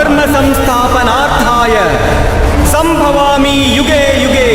ಧರ್ಮ ಸಂಸ್ಥಾಪನಾರ್ಥಾಯ ಸಂಭವಾಮಿ ಯುಗೆ ಯುಗೆ.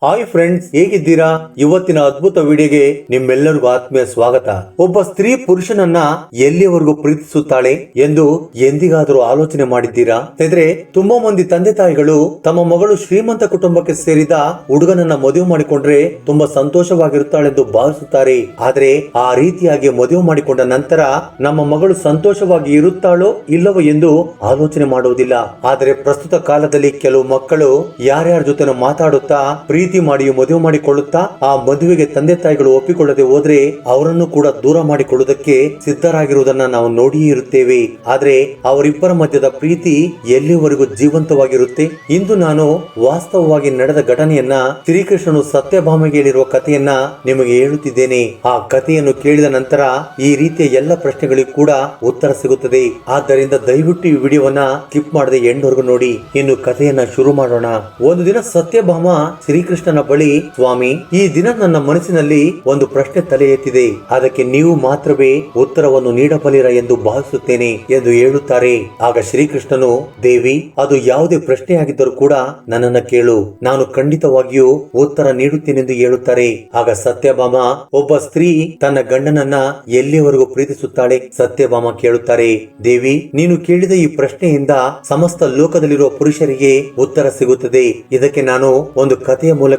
ಹಾಯ್ ಫ್ರೆಂಡ್ಸ್, ಹೇಗಿದ್ದೀರಾ? ಇವತ್ತಿನ ಅದ್ಭುತ ವಿಡಿಯೋಗೆ ನಿಮ್ಮೆಲ್ಲರಿಗೂ ಆತ್ಮೀಯ ಸ್ವಾಗತ. ಒಬ್ಬ ಸ್ತ್ರೀ ಪುರುಷನನ್ನ ಎಲ್ಲಿಯವರೆಗೂ ಪ್ರೀತಿಸುತ್ತಾಳೆ ಎಂದು ಎಂದಿಗಾದರೂ ಆಲೋಚನೆ ಮಾಡಿದ್ದೀರಾ? ಅಂದ್ರೆ ತುಂಬಾ ಮಂದಿ ತಂದೆ ತಾಯಿಗಳು ತಮ್ಮ ಮಗಳು ಶ್ರೀಮಂತ ಕುಟುಂಬಕ್ಕೆ ಸೇರಿದ ಹುಡುಗನನ್ನ ಮದುವೆ ಮಾಡಿಕೊಂಡ್ರೆ ತುಂಬಾ ಸಂತೋಷವಾಗಿರುತ್ತಾಳೆಂದು ಭಾವಿಸುತ್ತಾರೆ. ಆದ್ರೆ ಆ ರೀತಿಯಾಗಿ ಮದುವೆ ಮಾಡಿಕೊಂಡ ನಂತರ ನಮ್ಮ ಮಗಳು ಸಂತೋಷವಾಗಿ ಇರುತ್ತಾಳೋ ಇಲ್ಲವೋ ಎಂದು ಆಲೋಚನೆ ಮಾಡುವುದಿಲ್ಲ. ಆದರೆ ಪ್ರಸ್ತುತ ಕಾಲದಲ್ಲಿ ಕೆಲವು ಮಕ್ಕಳು ಯಾರ್ಯಾರ ಜೊತೆ ಮಾತಾಡುತ್ತಾ ಪ್ರೀತಿ ಮಾಡಿ ಮದುವೆ ಮಾಡಿಕೊಳ್ಳುತ್ತಾ ಆ ಮದುವೆಗೆ ತಂದೆ ತಾಯಿಗಳು ಒಪ್ಪಿಕೊಳ್ಳದೆ ಹೋದ್ರೆ ಅವರನ್ನು ಕೂಡ ದೂರ ಮಾಡಿಕೊಳ್ಳುವುದಕ್ಕೆ ಸಿದ್ಧರಾಗಿರುವುದನ್ನ ನಾವು ನೋಡಿಯೇ ಇರುತ್ತೇವೆ. ಆದ್ರೆ ಅವರಿಬ್ಬರ ಮಧ್ಯದ ಪ್ರೀತಿ ಎಲ್ಲಿವರೆಗೂ ಜೀವಂತವಾಗಿರುತ್ತೆ? ಇಂದು ನಾನು ವಾಸ್ತವವಾಗಿ ನಡೆದ ಘಟನೆಯನ್ನ, ಶ್ರೀಕೃಷ್ಣನು ಸತ್ಯಭಾಮೆಗೆ ಹೇಳಿರುವ ಕಥೆಯನ್ನ ನಿಮಗೆ ಹೇಳುತ್ತಿದ್ದೇನೆ. ಆ ಕಥೆಯನ್ನು ಕೇಳಿದ ನಂತರ ಈ ರೀತಿಯ ಎಲ್ಲ ಪ್ರಶ್ನೆಗಳಿಗೂ ಕೂಡ ಉತ್ತರ ಸಿಗುತ್ತದೆ. ಆದ್ದರಿಂದ ದಯವಿಟ್ಟು ಈ ವಿಡಿಯೋವನ್ನ ಸ್ಕಿಪ್ ಮಾಡದೆ ಎಂಡ್ವರೆಗೂ ನೋಡಿ. ಇನ್ನು ಕಥೆಯನ್ನ ಶುರು ಮಾಡೋಣ. ಒಂದು ದಿನ ಸತ್ಯಭಾಮ ಶ್ರೀಕೃಷ್ಣನ ಬಳಿ, ಸ್ವಾಮಿ, ಈ ದಿನ ನನ್ನ ಮನಸ್ಸಿನಲ್ಲಿ ಒಂದು ಪ್ರಶ್ನೆ ತಲೆ ಎತ್ತಿದೆ, ಅದಕ್ಕೆ ನೀವು ಮಾತ್ರವೇ ಉತ್ತರವನ್ನು ನೀಡಬಲ್ಲಿರ ಎಂದು ಭಾವಿಸುತ್ತೇನೆ ಎಂದು ಹೇಳುತ್ತಾರೆ. ಆಗ ಶ್ರೀಕೃಷ್ಣನು, ದೇವಿ, ಅದು ಯಾವುದೇ ಪ್ರಶ್ನೆಯಾಗಿದ್ದರೂ ಕೂಡ ನನ್ನನ್ನ ಕೇಳು, ನಾನು ಖಂಡಿತವಾಗಿಯೂ ಉತ್ತರ ನೀಡುತ್ತೇನೆಂದು ಹೇಳುತ್ತಾರೆ. ಆಗ ಸತ್ಯಭಾಮ, ಒಬ್ಬ ಸ್ತ್ರೀ ತನ್ನ ಗಂಡನನ್ನ ಎಲ್ಲಿಯವರೆಗೂ ಪ್ರೀತಿಸುತ್ತಾಳೆ? ಸತ್ಯಭಾಮ ಕೇಳುತ್ತಾರೆ, ದೇವಿ, ನೀನು ಕೇಳಿದ ಈ ಪ್ರಶ್ನೆಯಿಂದ ಸಮಸ್ತ ಲೋಕದಲ್ಲಿರುವ ಪುರುಷರಿಗೆ ಉತ್ತರ ಸಿಗುತ್ತದೆ. ಇದಕ್ಕೆ ನಾನು ಒಂದು ಕಥೆಯ ಮೂಲಕ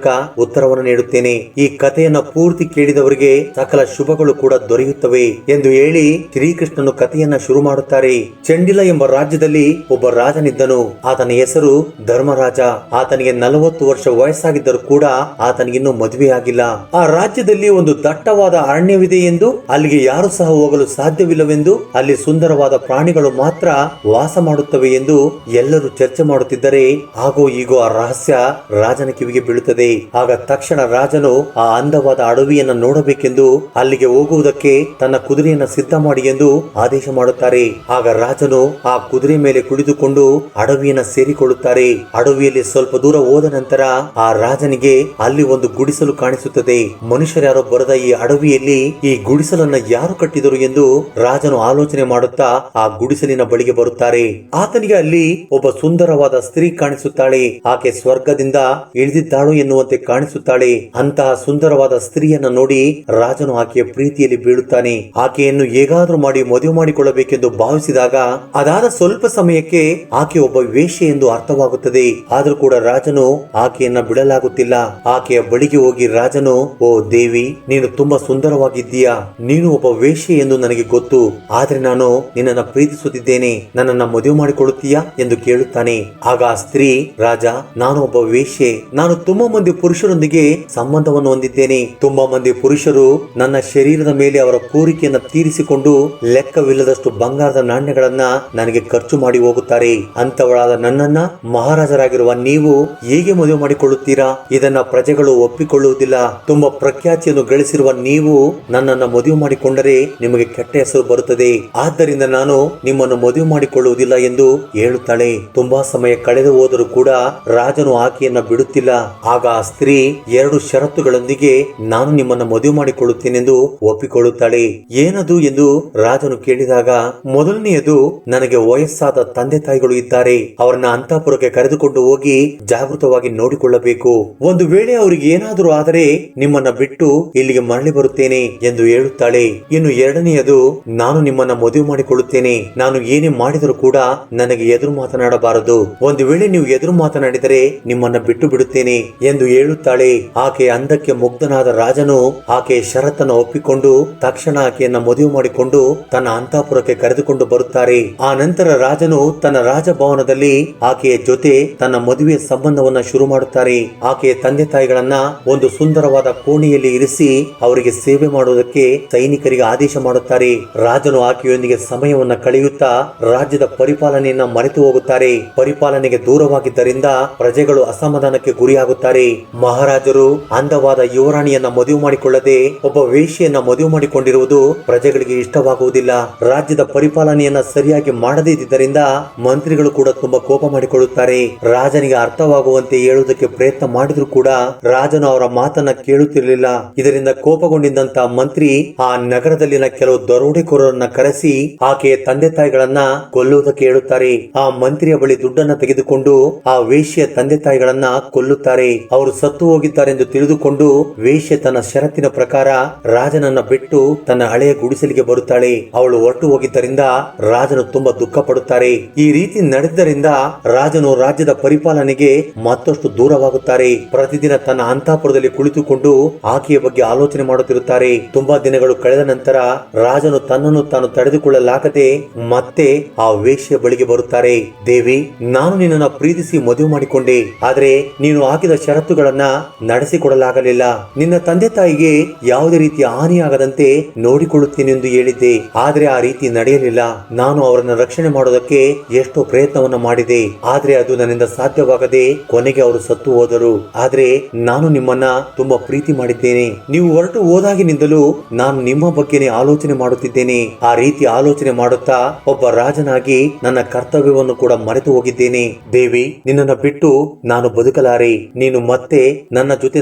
ಉತ್ತರವನ್ನು ನೀಡುತ್ತೇನೆ. ಈ ಕಥೆಯನ್ನ ಪೂರ್ತಿ ಕೇಳಿದವರಿಗೆ ಸಕಲ ಶುಭಗಳು ಕೂಡ ದೊರೆಯುತ್ತವೆ ಎಂದು ಹೇಳಿ ಶ್ರೀಕೃಷ್ಣನು ಕಥೆಯನ್ನ ಶುರು ಮಾಡುತ್ತಾರೆ. ಚಂಡಿಲ ಎಂಬ ರಾಜ್ಯದಲ್ಲಿ ಒಬ್ಬ ರಾಜನಿದ್ದನು. ಆತನ ಹೆಸರು ಧರ್ಮರಾಜ. ಆತನಿಗೆ 40 ವರ್ಷ ವಯಸ್ಸಾಗಿದ್ದರೂ ಕೂಡ ಆತನಿಗಿನ್ನೂ ಮದುವೆಯಾಗಿಲ್ಲ. ಆ ರಾಜ್ಯದಲ್ಲಿ ಒಂದು ದಟ್ಟವಾದ ಅರಣ್ಯವಿದೆ ಎಂದು, ಅಲ್ಲಿಗೆ ಯಾರು ಸಹ ಹೋಗಲು ಸಾಧ್ಯವಿಲ್ಲವೆಂದು, ಅಲ್ಲಿ ಸುಂದರವಾದ ಪ್ರಾಣಿಗಳು ಮಾತ್ರ ವಾಸ ಮಾಡುತ್ತವೆ ಎಂದು ಎಲ್ಲರೂ ಚರ್ಚೆ ಮಾಡುತ್ತಿದ್ದರೆ ಆಗೋ ಈಗೋ ಆ ರಹಸ್ಯ ರಾಜನ ಕಿವಿಗೆ ಬೀಳುತ್ತದೆ. ಆಗ ತಕ್ಷಣ ರಾಜನು ಆ ಅಂದವಾದ ಅಡವಿಯನ್ನ ನೋಡಬೇಕೆಂದು ಅಲ್ಲಿಗೆ ಹೋಗುವುದಕ್ಕೆ ತನ್ನ ಕುದುರೆಯನ್ನ ಸಿದ್ಧ ಮಾಡಿ ಎಂದು ಆದೇಶ ಮಾಡುತ್ತಾರೆ. ಆಗ ರಾಜನು ಆ ಕುದುರೆ ಮೇಲೆ ಕುಳಿತುಕೊಂಡು ಅಡವಿಯನ್ನ ಸೇರಿಕೊಳ್ಳುತ್ತಾರೆ. ಅಡವಿಯಲ್ಲಿ ಸ್ವಲ್ಪ ದೂರ ಹೋದ ನಂತರ ಆ ರಾಜನಿಗೆ ಅಲ್ಲಿ ಒಂದು ಗುಡಿಸಲು ಕಾಣಿಸುತ್ತದೆ. ಮನುಷ್ಯರ್ಯಾರೋ ಬರದ ಈ ಅಡವಿಯಲ್ಲಿ ಈ ಗುಡಿಸಲನ್ನ ಯಾರು ಕಟ್ಟಿದರು ಎಂದು ರಾಜನು ಆಲೋಚನೆ ಮಾಡುತ್ತಾ ಆ ಗುಡಿಸಲಿನ ಬಳಿಗೆ ಬರುತ್ತಾರೆ. ಆತನಿಗೆ ಅಲ್ಲಿ ಒಬ್ಬ ಸುಂದರವಾದ ಸ್ತ್ರೀ ಕಾಣಿಸುತ್ತಾಳೆ. ಆಕೆ ಸ್ವರ್ಗದಿಂದ ಇಳಿದಿದ್ದಾಳು ಎನ್ನುವಂತೆ ಕಾಣಿಸುತ್ತಾಳೆ. ಅಂತಹ ಸುಂದರವಾದ ಸ್ತ್ರೀಯನ್ನ ನೋಡಿ ರಾಜನು ಆಕೆಯ ಪ್ರೀತಿಯಲ್ಲಿ ಬೀಳುತ್ತಾನೆ. ಆಕೆಯನ್ನು ಹೇಗಾದ್ರೂ ಮಾಡಿ ಮದುವೆ ಮಾಡಿಕೊಳ್ಳಬೇಕೆಂದು ಭಾವಿಸಿದಾಗ ಅದಾದ ಸ್ವಲ್ಪ ಸಮಯಕ್ಕೆ ಆಕೆ ಒಬ್ಬ ವೇಶ್ಯೆ ಎಂದು ಅರ್ಥವಾಗುತ್ತದೆ. ಆದ್ರೂ ಕೂಡ ರಾಜನು ಆಕೆಯನ್ನ ಬಿಡಲಾಗುತ್ತಿಲ್ಲ. ಆಕೆಯ ಬಳಿಗೆ ಹೋಗಿ ರಾಜನು, ಓ ದೇವಿ, ನೀನು ತುಂಬಾ ಸುಂದರವಾಗಿದ್ದೀಯಾ, ನೀನು ಒಬ್ಬ ವೇಶ್ಯೆ ಎಂದು ನನಗೆ ಗೊತ್ತು, ಆದ್ರೆ ನಾನು ನಿನ್ನನ್ನ ಪ್ರೀತಿಸುತ್ತಿದ್ದೇನೆ, ನನ್ನನ್ನ ಮದುವೆ ಮಾಡಿಕೊಳ್ಳುತ್ತೀಯಾ ಎಂದು ಕೇಳುತ್ತಾನೆ. ಆಗ ಆ ಸ್ತ್ರೀ, ರಾಜ, ನಾನು ಒಬ್ಬ ವೇಶ್ಯೆ, ನಾನು ತುಂಬಾ ಮಂದಿ ಪುರುಷರೊಂದಿಗೆ ಸಂಬಂಧವನ್ನು ಹೊಂದಿದ್ದೇನೆ. ತುಂಬಾ ಮಂದಿ ಪುರುಷರು ನನ್ನ ಶರೀರದ ಮೇಲೆ ಅವರ ಕೋರಿಕೆಯನ್ನ ತೀರಿಸಿಕೊಂಡು ಲೆಕ್ಕವಿಲ್ಲದಷ್ಟು ಬಂಗಾರದ ನಾಣ್ಯಗಳನ್ನ ನನಗೆ ಖರ್ಚು ಮಾಡಿ ಹೋಗುತ್ತಾರೆ. ಅಂತವಳಾದ ನನ್ನನ್ನ ಮಹಾರಾಜರಾಗಿರುವ ನೀವು ಹೇಗೆ ಮದುವೆ ಮಾಡಿಕೊಳ್ಳುತ್ತೀರಾ? ಇದನ್ನ ಪ್ರಜೆಗಳು ಒಪ್ಪಿಕೊಳ್ಳುವುದಿಲ್ಲ. ತುಂಬಾ ಪ್ರಖ್ಯಾತಿಯನ್ನು ಗಳಿಸಿರುವ ನೀವು ನನ್ನನ್ನ ಮದುವೆ ಮಾಡಿಕೊಂಡರೆ ನಿಮಗೆ ಕೆಟ್ಟ ಹೆಸರು ಬರುತ್ತದೆ. ಆದ್ದರಿಂದ ನಾನು ನಿಮ್ಮನ್ನು ಮದುವೆ ಮಾಡಿಕೊಳ್ಳುವುದಿಲ್ಲ ಎಂದು ಹೇಳುತ್ತಾಳೆ. ತುಂಬಾ ಸಮಯ ಕಳೆದು ಹೋದರೂ ಕೂಡ ರಾಜನು ಆಕೆಯನ್ನ ಬಿಡುತ್ತಿಲ್ಲ. ಆಗ ಆ ಸ್ತ್ರೀ 2 ಷರತ್ತುಗಳೊಂದಿಗೆ ನಾನು ನಿಮ್ಮನ್ನ ಮದುವೆ ಮಾಡಿಕೊಳ್ಳುತ್ತೇನೆಂದು ಒಪ್ಪಿಕೊಳ್ಳುತ್ತಾಳೆ. ಏನದು ಎಂದು ರಾಜನು ಕೇಳಿದಾಗ, ಮೊದಲನೆಯದು, ನನಗೆ ವಯಸ್ಸಾದ ತಂದೆ ತಾಯಿಗಳು ಇದ್ದಾರೆ, ಅವರನ್ನ ಅಂತಃಪುರಕ್ಕೆ ಕರೆದುಕೊಂಡು ಹೋಗಿ ಜಾಗೃತವಾಗಿ ನೋಡಿಕೊಳ್ಳಬೇಕು. ಒಂದು ವೇಳೆ ಅವರಿಗೆ ಏನಾದರೂ ಆದರೆ ನಿಮ್ಮನ್ನ ಬಿಟ್ಟು ಇಲ್ಲಿಗೆ ಮರಳಿ ಬರುತ್ತೇನೆ ಎಂದು ಹೇಳುತ್ತಾಳೆ. ಇನ್ನು ಎರಡನೆಯದು, ನಾನು ನಿಮ್ಮನ್ನ ಮದುವೆ ಮಾಡಿಕೊಳ್ಳುತ್ತೇನೆ, ನಾನು ಏನೇ ಮಾಡಿದರೂ ಕೂಡ ನನಗೆ ಎದುರು ಮಾತನಾಡಬಾರದು, ಒಂದು ವೇಳೆ ನೀವು ಎದುರು ಮಾತನಾಡಿದರೆ ನಿಮ್ಮನ್ನ ಬಿಟ್ಟು ಬಿಡುತ್ತೇನೆ ಎಂದು ಹೇಳುತ್ತಾಳೆ. ಆಕೆ ಅಂದಕ್ಕೆ ಮುಗ್ಧನಾದ ರಾಜನು ಆಕೆಯ ಷರತ್ತನ್ನು ಒಪ್ಪಿಕೊಂಡು ತಕ್ಷಣ ಆಕೆಯನ್ನ ಮದುವೆ ಮಾಡಿಕೊಂಡು ತನ್ನ ಅಂತಃಪುರಕ್ಕೆ ಕರೆದುಕೊಂಡು ಬರುತ್ತಾರೆ. ಆ ನಂತರ ರಾಜನು ತನ್ನ ರಾಜಭವನದಲ್ಲಿ ಆಕೆಯ ಜೊತೆ ತನ್ನ ಮದುವೆಯ ಸಂಬಂಧವನ್ನ ಶುರು ಮಾಡುತ್ತಾರೆ. ಆಕೆಯ ತಂದೆ ತಾಯಿಗಳನ್ನ ಒಂದು ಸುಂದರವಾದ ಕೋಣೆಯಲ್ಲಿ ಇರಿಸಿ ಅವರಿಗೆ ಸೇವೆ ಮಾಡುವುದಕ್ಕೆ ಸೈನಿಕರಿಗೆ ಆದೇಶ ಮಾಡುತ್ತಾರೆ. ರಾಜನು ಆಕೆಯೊಂದಿಗೆ ಸಮಯವನ್ನ ಕಳೆಯುತ್ತಾ ರಾಜ್ಯದ ಪರಿಪಾಲನೆಯನ್ನ ಮರೆತು ಹೋಗುತ್ತಾರೆ. ಪರಿಪಾಲನೆಗೆ ದೂರವಾಗಿದ್ದರಿಂದ ಪ್ರಜೆಗಳು ಅಸಮಾಧಾನಕ್ಕೆ ಗುರಿಯಾಗುತ್ತಾರೆ. ಮಹಾರಾಜರು ಅಂದವಾದ ಯುವರಾಣಿಯನ್ನ ಮದುವೆ ಮಾಡಿಕೊಳ್ಳದೆ ಒಬ್ಬ ವೇಶ್ಯೆಯನ್ನ ಮದುವೆ ಮಾಡಿಕೊಂಡಿರುವುದು ಪ್ರಜೆಗಳಿಗೆ ಇಷ್ಟವಾಗುವುದಿಲ್ಲ. ರಾಜ್ಯದ ಪರಿಪಾಲನೆಯನ್ನ ಸರಿಯಾಗಿ ಮಾಡದೇ ಇದ್ದುದರಿಂದ ಮಂತ್ರಿಗಳು ಕೂಡ ತುಂಬಾ ಕೋಪ ಮಾಡಿಕೊಳ್ಳುತ್ತಾರೆ. ರಾಜನಿಗೆ ಅರ್ಥವಾಗುವಂತೆ ಹೇಳುವುದಕ್ಕೆ ಪ್ರಯತ್ನ ಮಾಡಿದ್ರು ಕೂಡ ರಾಜನು ಅವರ ಮಾತನ್ನ ಕೇಳುತ್ತಿರಲಿಲ್ಲ. ಇದರಿಂದ ಕೋಪಗೊಂಡಿದ್ದಂತ ಮಂತ್ರಿ ಆ ನಗರದಲ್ಲಿನ ಕೆಲವು ದರೋಡೆಕೋರರನ್ನ ಕರೆಸಿ ಆಕೆಯ ತಂದೆ ತಾಯಿಗಳನ್ನ ಕೊಲ್ಲುವುದಕ್ಕೆ ಹೇಳುತ್ತಾರೆ. ಆ ಮಂತ್ರಿಯ ಬಳಿ ದುಡ್ಡನ್ನ ತೆಗೆದುಕೊಂಡು ಆ ವೇಶ್ಯೆಯ ತಂದೆ ತಾಯಿಗಳನ್ನ ಕೊಲ್ಲುತ್ತಾರೆ. ಅವರು ಸತ್ತು ಹೋಗಿದ್ದಾರೆ ಎಂದು ತಿಳಿದುಕೊಂಡು ವೇಶ್ಯೆ ತನ್ನ ಷರತ್ತಿನ ಪ್ರಕಾರ ರಾಜನನ್ನ ಬಿಟ್ಟು ತನ್ನ ಹಳೆಯ ಗುಡಿಸಲಿಗೆ ಬರುತ್ತಾಳೆ. ಅವಳು ಹೊರಟು ಹೋಗಿದ್ದರಿಂದ ರಾಜನು ತುಂಬಾ ದುಃಖ ಪಡುತ್ತಾರೆ. ಈ ರೀತಿ ನಡೆದ್ದರಿಂದ ರಾಜನು ರಾಜ್ಯದ ಪರಿಪಾಲನೆಗೆ ಮತ್ತಷ್ಟು ದೂರವಾಗುತ್ತಾರೆ. ಪ್ರತಿದಿನ ತನ್ನ ಅಂತಃಪುರದಲ್ಲಿ ಕುಳಿತುಕೊಂಡು ಆಕೆಯ ಬಗ್ಗೆ ಆಲೋಚನೆ ಮಾಡುತ್ತಿರುತ್ತಾರೆ. ತುಂಬಾ ದಿನಗಳು ಕಳೆದ ನಂತರ ರಾಜನು ತನ್ನನ್ನು ತಾನು ತಡೆದುಕೊಳ್ಳಲಾಗದೆ ಮತ್ತೆ ಆ ವೇಶ್ಯೆಯ ಬಳಿಗೆ ಬರುತ್ತಾರೆ. ದೇವಿ, ನಾನು ನಿನ್ನನ್ನು ಪ್ರೀತಿಸಿ ಮದುವೆ ಮಾಡಿಕೊಂಡೆ, ಆದ್ರೆ ನೀನು ಹಾಕಿದ ಷರತ್ತುಗಳನ್ನ ನಡೆಸಿಕೊಡಲಾಗಲಿಲ್ಲ. ನಿನ್ನ ತಂದೆ ತಾಯಿಗೆ ಯಾವುದೇ ರೀತಿಯ ಹಾನಿಯಾಗದಂತೆ ನೋಡಿಕೊಳ್ಳುತ್ತೇನೆ ಎಂದು ಹೇಳಿದ್ದೆ, ಆದ್ರೆ ಆ ರೀತಿ ನಡೆಯಲಿಲ್ಲ. ನಾನು ಅವರನ್ನ ರಕ್ಷಣೆ ಮಾಡೋದಕ್ಕೆ ಎಷ್ಟೋ ಪ್ರಯತ್ನವನ್ನ ಮಾಡಿದೆ, ಆದ್ರೆ ಅದು ನನ್ನಿಂದ ಸಾಧ್ಯವಾಗದೆ ಕೊನೆಗೆ ಅವರು ಸತ್ತು ಹೋದರು. ಆದ್ರೆ ನಾನು ನಿಮ್ಮನ್ನ ತುಂಬಾ ಪ್ರೀತಿ ಮಾಡಿದ್ದೇನೆ. ನೀವು ಹೊರಟು ಹೋದಾಗಿನಿಂದಲೂ ನಾನು ನಿಮ್ಮ ಬಗ್ಗೆನೇ ಆಲೋಚನೆ ಮಾಡುತ್ತಿದ್ದೇನೆ. ಆ ರೀತಿ ಆಲೋಚನೆ ಮಾಡುತ್ತಾ ಒಬ್ಬ ರಾಜನಾಗಿ ನನ್ನ ಕರ್ತವ್ಯವನ್ನು ಕೂಡ ಮರೆತು ಹೋಗಿದ್ದೇನೆ. ದೇವಿ, ನಿನ್ನನ್ನು ಬಿಟ್ಟು ನಾನು ಬದುಕಲಾರೆ. ನೀನು ಮತ್ತೆ ನನ್ನ ಜೊತೆ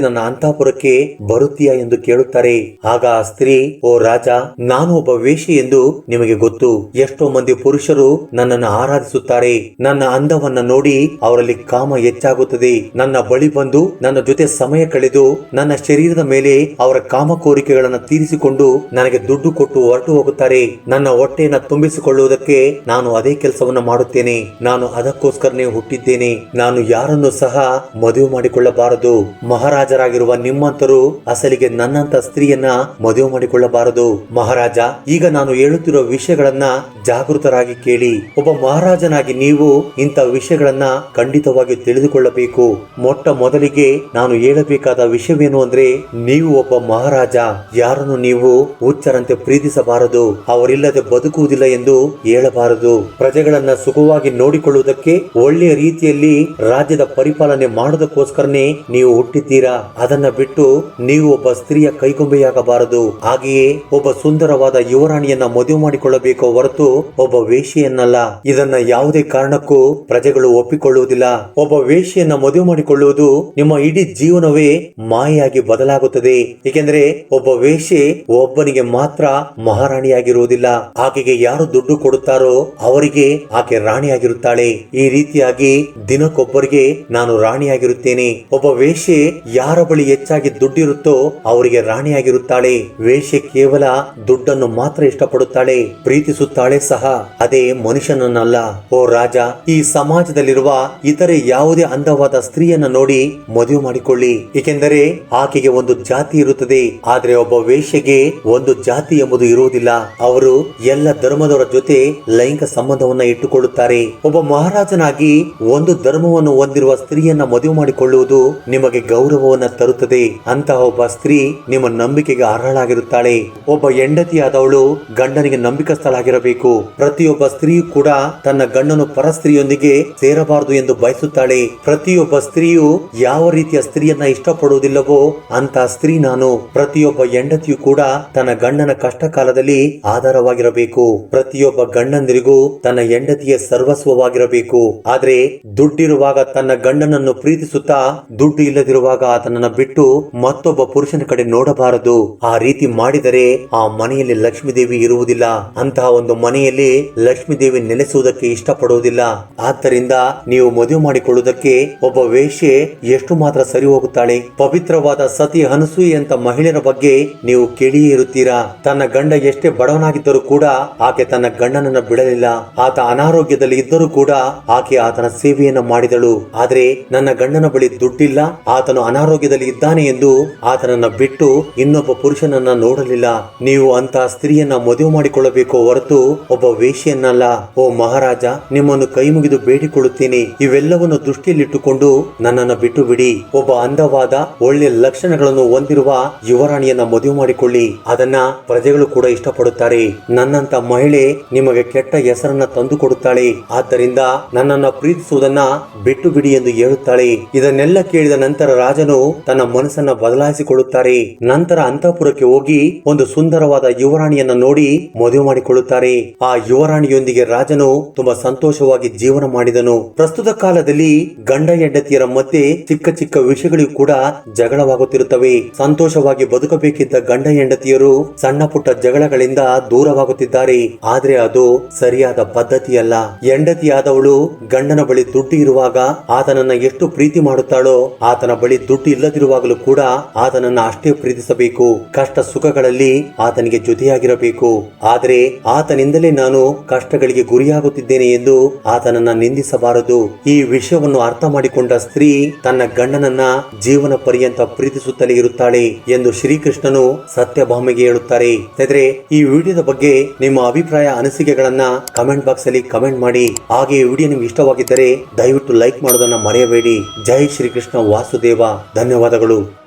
ನನ್ನ ಅಂತಃಪುರಕ್ಕೆ ಬರುತ್ತೀಯಾ ಎಂದು ಕೇಳುತ್ತಾರೆ. ಆಗ ಆ ಸ್ತ್ರೀ, ಓ ರಾಜ, ನಾನು ಒಬ್ಬ ವೇಶ್ಯೆ ಎಂದು ನಿಮಗೆ ಗೊತ್ತು. ಎಷ್ಟೋ ಮಂದಿ ಪುರುಷರು ನನ್ನನ್ನು ಆರಾಧಿಸುತ್ತಾರೆ. ನನ್ನ ಅಂದವನ್ನ ನೋಡಿ ಅವರಲ್ಲಿ ಕಾಮ ಹೆಚ್ಚಾಗುತ್ತದೆ. ನನ್ನ ಬಳಿ ಬಂದು ನನ್ನ ಜೊತೆ ಸಮಯ ಕಳೆದು ನನ್ನ ಶರೀರದ ಮೇಲೆ ಅವರ ಕಾಮ ಕೋರಿಕೆಗಳನ್ನು ತೀರಿಸಿಕೊಂಡು ನನಗೆ ದುಡ್ಡು ಕೊಟ್ಟು ಹೊರಟು ಹೋಗುತ್ತಾರೆ. ನನ್ನ ಹೊಟ್ಟೆಯನ್ನು ತುಂಬಿಸಿಕೊಳ್ಳುವುದಕ್ಕೆ ನಾನು ಅದೇ ಕೆಲಸವನ್ನ ಮಾಡುತ್ತೇನೆ. ನಾನು ಅದಕ್ಕೋಸ್ಕರನೇ ಹುಟ್ಟಿದ್ದೇನೆ. ನಾನು ಯಾರನ್ನು ಸಹ ಮದುವೆ ಮಾಡಿಕೊಳ್ಳಬಾರದು. ಮಹಾರಾಜರಾಗಿರುವ ನಿಮ್ಮಂತರು ಅಸಲಿಗೆ ನನ್ನಂತ ಸ್ತ್ರೀಯನ್ನ ಮದುವೆ ಮಾಡಿಕೊಳ್ಳಬಾರದು. ಮಹಾರಾಜ, ಈಗ ನಾನು ಹೇಳುತ್ತಿರುವ ವಿಷಯಗಳನ್ನ ಜಾಗೃತರಾಗಿ ಕೇಳಿ. ಒಬ್ಬ ಮಹಾರಾಜನಾಗಿ ನೀವು ಇಂಥ ವಿಷಯಗಳನ್ನ ಖಂಡಿತವಾಗಿ ತಿಳಿದುಕೊಳ್ಳಬೇಕು. ಮೊಟ್ಟ ಮೊದಲಿಗೆ ನಾನು ಹೇಳಬೇಕಾದ ವಿಷಯವೇನು ಅಂದ್ರೆ, ನೀವು ಒಬ್ಬ ಮಹಾರಾಜ. ಯಾರನ್ನು ನೀವು ಹುಚ್ಚರಂತೆ ಪ್ರೀತಿಸಬಾರದು. ಅವರಿಲ್ಲದೆ ಬದುಕುವುದಿಲ್ಲ ಎಂದು ಹೇಳಬಾರದು. ಪ್ರಜೆಗಳನ್ನ ಸುಖವಾಗಿ ನೋಡಿಕೊಳ್ಳುವುದಕ್ಕೆ, ಒಳ್ಳೆಯ ರೀತಿಯಲ್ಲಿ ರಾಜ್ಯದ ಪರಿಪಾಲನೆ ಮಾಡೋದಕ್ಕೋಸ್ಕರನೇ ನೀವು ಹುಟ್ಟಿದ್ದೀರಾ. ಅದನ್ನ ಬಿಟ್ಟು ನೀವು ಒಬ್ಬ ಸ್ತ್ರೀಯ ಕೈಗೊಂಬೆಯಾಗಬಾರದು. ಹಾಗೆಯೇ ಒಬ್ಬ ಸುಂದರವಾದ ಯುವರಾಣಿಯನ್ನ ಮದುವೆ ಮಾಡಿಕೊಳ್ಳಬೇಕೋ ಹೊರತು ಒಬ್ಬ ವೇಶ್ಯೆಯನ್ನಲ್ಲ. ಇದನ್ನ ಯಾವುದೇ ಕಾರಣಕ್ಕೂ ಪ್ರಜೆಗಳು ಒಪ್ಪಿಕೊಳ್ಳುವುದಿಲ್ಲ. ಒಬ್ಬ ವೇಶ್ಯೆಯನ್ನ ಮದುವೆ ಮಾಡಿಕೊಳ್ಳುವುದು ನಿಮ್ಮ ಇಡೀ ಜೀವನವೇ ಮಾಯೆಯಾಗಿ ಬದಲಾಗುತ್ತದೆ. ಏಕೆಂದ್ರೆ ಒಬ್ಬ ವೇಶ್ಯೆ ಒಬ್ಬನಿಗೆ ಮಾತ್ರ ಮಹಾರಾಣಿಯಾಗಿರುವುದಿಲ್ಲ. ಆಕೆಗೆ ಯಾರು ದುಡ್ಡು ಕೊಡುತ್ತಾರೋ ಅವರಿಗೆ ಆಕೆ ರಾಣಿಯಾಗಿರುತ್ತಾಳೆ. ಈ ರೀತಿಯಾಗಿ ದಿನಕ್ಕೊಬ್ಬರಿಗೆ ನಾನು ರಾಣಿಯಾಗಿರುತ್ತೇನೆ. ಒಬ್ಬ ವೇಶ್ಯೆ ಯಾರ ಬಳಿ ಹೆಚ್ಚಾಗಿ ದುಡ್ಡಿರುತ್ತೋ ಅವರಿಗೆ ರಾಣಿಯಾಗಿರುತ್ತಾಳೆ. ವೇಶ್ಯೆ ಕೇವಲ ದುಡ್ಡನ್ನು ಮಾತ್ರ ಇಷ್ಟಪಡುತ್ತಾಳೆ, ಪ್ರೀತಿಸುತ್ತಾಳೆ ಸಹ, ಅದೇ ಮನುಷ್ಯನನ್ನಲ್ಲ. ಓ ರಾಜ, ಈ ಸಮಾಜದಲ್ಲಿರುವ ಇತರೆ ಯಾವುದೇ ಅಂದವಾದ ಸ್ತ್ರೀಯನ್ನ ನೋಡಿ ಮದುವೆ ಮಾಡಿಕೊಳ್ಳಿ. ಏಕೆಂದರೆ ಆಕೆಗೆ ಒಂದು ಜಾತಿ ಇರುತ್ತದೆ, ಆದ್ರೆ ಒಬ್ಬ ವೇಶ್ಯೆಗೆ ಒಂದು ಜಾತಿ ಎಂಬುದು ಇರುವುದಿಲ್ಲ. ಅವರು ಎಲ್ಲ ಧರ್ಮದವರ ಜೊತೆ ಲೈಂಗಿಕ ಸಂಬಂಧವನ್ನ ಇಟ್ಟುಕೊಳ್ಳುತ್ತಾರೆ. ಒಬ್ಬ ಮಹಾರಾಜನಾಗಿ ಒಂದು ಧರ್ಮವನ್ನು ಹೊಂದಿರುವ ಸ್ತ್ರೀಯನ್ನ ಮದುವೆ ಮಾಡಿಕೊಳ್ಳುವುದು ನಿಮಗೆ ಗೌರವವನ್ನ ತರುತ್ತದೆ. ಅಂತಹ ಒಬ್ಬ ಸ್ತ್ರೀ ನಿಮ್ಮ ನಂಬಿಕೆಗೆ ಅರ್ಹಳಾಗಿರುತ್ತಾಳೆ. ಒಬ್ಬ ಹೆಂಡತಿಯಾದವಳು ಗಂಡನಿಗೆ ನಂಬಿಕಸ್ಥಳಾಗಿರಬೇಕು. ಪ್ರತಿಯೊಬ್ಬ ಸ್ತ್ರೀಯೂ ಕೂಡ ತನ್ನ ಗಂಡನು ಪರ ಸ್ತ್ರೀಯೊಂದಿಗೆ ಸೇರಬಾರದು ಎಂದು ಬಯಸುತ್ತಾಳೆ. ಪ್ರತಿಯೊಬ್ಬ ಸ್ತ್ರೀಯು ಯಾವ ರೀತಿಯ ಸ್ತ್ರೀಯನ್ನ ಇಷ್ಟಪಡುವುದಿಲ್ಲವೋ ಅಂತ ಸ್ತ್ರೀ ನಾನು. ಪ್ರತಿಯೊಬ್ಬ ಹೆಂಡತಿಯು ಕೂಡ ತನ್ನ ಗಂಡನ ಕಷ್ಟ ಕಾಲದಲ್ಲಿ ಆಧಾರವಾಗಿರಬೇಕು. ಪ್ರತಿಯೊಬ್ಬ ಗಂಡಂದಿರಿಗೂ ತನ್ನ ಹೆಂಡತಿಯ ಸರ್ವಸ್ವವಾಗಿರಬೇಕು. ಆದ್ರೆ ದುಡ್ಡಿರುವಾಗ ತನ್ನ ಗಂಡನನ್ನು ಪ್ರೀತಿಸುತ್ತಾ ದುಡ್ಡು ಇಲ್ಲದಿರುವಾಗ ಆತನನ್ನ ಬಿಟ್ಟು ಮತ್ತೊಬ್ಬ ಪುರುಷನ ಕಡೆ ನೋಡಬಾರದು. ಆ ರೀತಿ ಮಾಡಿದರೆ ಆ ಮನೆಯಲ್ಲಿ ಲಕ್ಷ್ಮೀ ದೇವಿ ಇರುವುದಿಲ್ಲ. ಅಂತಹ ಒಂದು ಮನೆಯಲ್ಲಿ ಲಕ್ಷ್ಮೀ ದೇವಿ ನೆಲೆಸುವುದಕ್ಕೆ ಇಷ್ಟಪಡುವುದಿಲ್ಲ. ಆದ್ದರಿಂದ ನೀವು ಮದುವೆ ಮಾಡಿಕೊಳ್ಳುವುದಕ್ಕೆ ಒಬ್ಬ ವೇಶ್ಯೆ ಎಷ್ಟು ಮಾತ್ರ ಸರಿ ಹೋಗುತ್ತಾಳೆ. ಪವಿತ್ರವಾದ ಸತಿ ಅನಸೂಯೆಯಂತ ಮಹಿಳೆಯರ ಬಗ್ಗೆ ನೀವು ಕೇಳಿಯೇ ಇರುತ್ತೀರಾ. ತನ್ನ ಗಂಡ ಎಷ್ಟೇ ಬಡವನಾಗಿದ್ದರೂ ಕೂಡ ಆಕೆ ತನ್ನ ಗಂಡನನ್ನ ಬಿಡಲಿಲ್ಲ. ಆತ ಅನಾರೋಗ್ಯದಲ್ಲಿ ಇದ್ದರೂ ಕೂಡ ಆಕೆ ಆತನ ಸೇವೆಯನ್ನ ಮಾಡಿದಳು. ಆದ್ರೆ ನನ್ನ ಗಂಡನ ಬಳಿ ದುಡ್ಡಿಲ್ಲ, ಆತನು ಅನಾರೋಗ್ಯದಲ್ಲಿ ಇದ್ದಾನೆ ಎಂದು ಆತನನ್ನ ಬಿಟ್ಟು ಇನ್ನೊಬ್ಬ ಪುರುಷನನ್ನ ನೋಡಲಿಲ್ಲ. ನೀವು ಅಂತ ಸ್ತ್ರೀಯನ್ನ ಮದುವೆ ಮಾಡಿಕೊಳ್ಳಬೇಕು ಹೊರತು ಒಬ್ಬ ವೇಶ್ಯೆಯನ್ನಲ್ಲ. ಓ ಮಹಾರಾಜ, ನಿಮ್ಮನ್ನು ಕೈ ಮುಗಿದು ಬೇಡಿಕೊಳ್ಳುತ್ತೇನೆ, ಇವೆಲ್ಲವನ್ನು ದೃಷ್ಟಿಯಲ್ಲಿಟ್ಟುಕೊಂಡು ನನ್ನನ್ನ ಬಿಟ್ಟು ಬಿಡಿ. ಒಬ್ಬ ಅಂದವಾದ ಒಳ್ಳೆ ಲಕ್ಷಣಗಳನ್ನು ಹೊಂದಿರುವ ಯುವರಾಣಿಯನ್ನ ಮದುವೆ ಮಾಡಿಕೊಳ್ಳಿ. ಅದನ್ನ ಪ್ರಜೆಗಳು ಕೂಡ ಇಷ್ಟಪಡುತ್ತಾರೆ. ನನ್ನಂತ ಮಹಿಳೆ ನಿಮಗೆ ಕೆಟ್ಟ ಹೆಸರನ್ನ ತಂದು ಕೊಡುತ್ತಾಳೆ. ಆದ್ದರಿಂದ ನನ್ನನ್ನ ಪ್ರೀತಿಸುವುದನ್ನ ಬಿಟ್ಟು ಬಿಡಿ ಎಂದು ಹೇಳುತ್ತಾಳೆ. ಇದನ್ನೆಲ್ಲ ಕೇಳಿದ ನಂತರ ರಾಜನು ತನ್ನ ಮನಸ್ಸನ್ನ ಬದಲಾಯಿಸಿಕೊಳ್ಳುತ್ತಾರೆ. ನಂತರ ಅಂತಃಪುರಕ್ಕೆ ಹೋಗಿ ಒಂದು ಸುಂದರವಾದ ಯುವರಾಣಿಯನ್ನ ನೋಡಿ ಮದುವೆ ಮಾಡಿಕೊಳ್ಳುತ್ತಾರೆ. ಆ ಯುವರಾಣಿಯೊಂದಿಗೆ ರಾಜನು ತುಂಬಾ ಸಂತೋಷವಾಗಿ ಜೀವನ ಮಾಡಿದನು. ಪ್ರಸ್ತುತ ಕಾಲದಲ್ಲಿ ಗಂಡ ಹೆಂಡತಿಯರ ಮಧ್ಯೆ ಚಿಕ್ಕ ಚಿಕ್ಕ ವಿಷಯಗಳಿಗೂ ಕೂಡ ಜಗಳವಾಗುತ್ತಿರುತ್ತವೆ. ಸಂತೋಷವಾಗಿ ಬದುಕಬೇಕಿದ್ದ ಗಂಡ ಹೆಂಡತಿಯರು ಸಣ್ಣ ಪುಟ್ಟ ಜಗಳಗಳಿಂದ ದೂರವಾಗುತ್ತಿದ್ದಾರೆ. ಆದ್ರೆ ಅದು ಸರಿಯಾದ ಪದ್ಧತಿಯಲ್ಲ. ಹೆಂಡತಿಯಾದವಳು ಗಂಡನ ಬಳಿ ದುಡ್ಡು ಇರುವಾಗ ಆತನನ್ನ ಎಷ್ಟು ಪ್ರೀತಿ ಮಾಡುತ್ತಾಳೋ, ಆತನ ಬಳಿ ದುಡ್ಡು ಇಲ್ಲದಿರುವಾಗಲೂ ಕೂಡ ಆತನನ್ನ ಅಷ್ಟೇ ಪ್ರೀತಿಸಬೇಕು. ಕಷ್ಟ ಸುಖಗಳಲ್ಲಿ ಆತನಿಗೆ ಜೊತೆಯಾಗಿರಬೇಕು. ಆದ್ರೆ ಆತನಿಂದಲೇ ನಾನು ಕಷ್ಟಗಳಿಗೆ ಗುರಿಯಾಗುತ್ತಿದ್ದೇನೆ ಎಂದು ಆತನನ್ನ ನಿಂದಿಸಬಾರದು. ಈ ವಿಷಯವನ್ನು ಅರ್ಥ ಮಾಡಿಕೊಂಡ ಸ್ತ್ರೀ ತನ್ನ ಗಂಡನನ್ನ ಜೀವನ ಪರ್ಯಂತ ಪ್ರೀತಿಸುತ್ತಲೇ ಇರುತ್ತಾಳೆ ಎಂದು ಶ್ರೀಕೃಷ್ಣನು ಸತ್ಯಭಾಮೆಗೆ ಹೇಳುತ್ತಾರೆ. ಸ್ನೇಹಿತರೆ, ಈ ವಿಡಿಯೋದ ಬಗ್ಗೆ ನಿಮ್ಮ ಅಭಿಪ್ರಾಯ ಅನಿಸಿಕೆಗಳನ್ನ ಕಮೆಂಟ್ ಬಾಕ್ಸ್ ಅಲ್ಲಿ ಕಮೆಂಟ್ ಮಾಡಿ. ಹಾಗೆ ಈ ವಿಡಿಯೋ ನಿಮ್ಗೆ ಇಷ್ಟವಾಗಿದ್ದರೆ ದಯವಿಟ್ಟು ಲೈಕ್ ಮಾಡೋದನ್ನ ಮರೆಯಬೇಡಿ. ಜೈ ಶ್ರೀಕೃಷ್ಣ ವಾಸುದೇವ. ಧನ್ಯವಾದಗಳು.